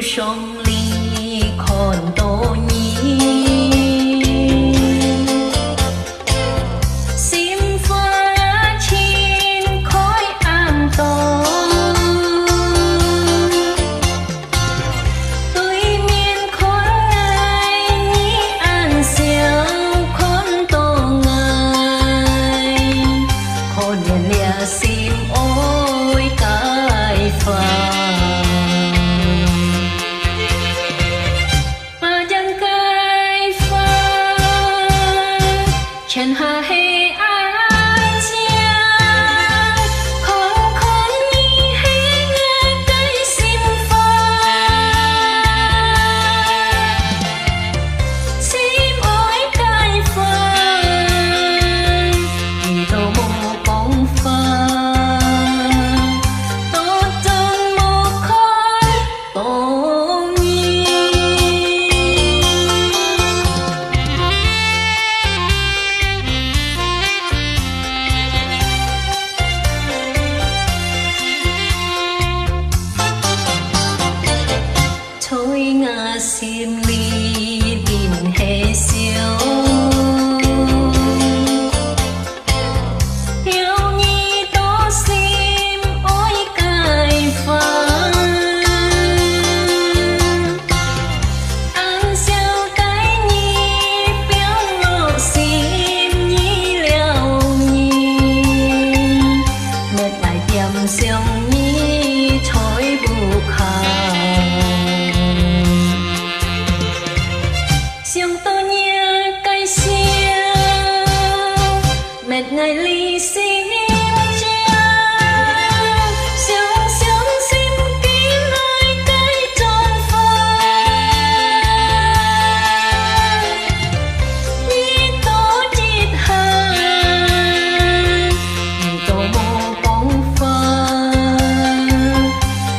上离看多年心花千开暗动对面看爱你暗笑看多爱可怜了心爱解放ฉันหาให้อาจารย์ของคนนี้ให้เงยใกล้สิ้นฟ้าสิ้นอ้อยใกล้ฟ้าที่โตโมปองฟ้าโตจนโมคอยโตthôi ngã xiêm ly đình hệ siêu yêu nhi tố xiêm ôi cài phá ăn siêu cái nhi béo lộ xiêm nhi liao nhi mệt lại tiệm siêu nhi thôi bù khả Siêu tô nhia cây siêu mệt ngày ly xiêm trao siêu siêu xiêm kín nơi cây tròn phai Nhi tố chít hàng Nhi tố mô bóng phai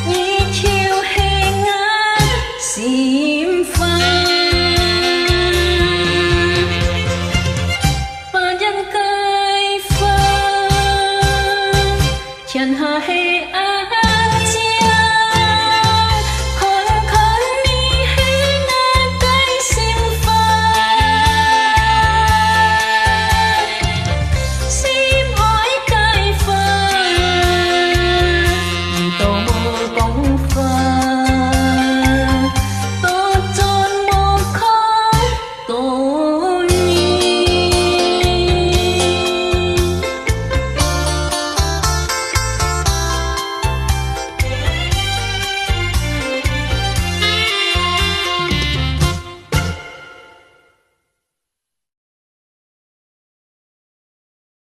Nhi chiêu hê ngã xiêm phaiฉันหาให้อา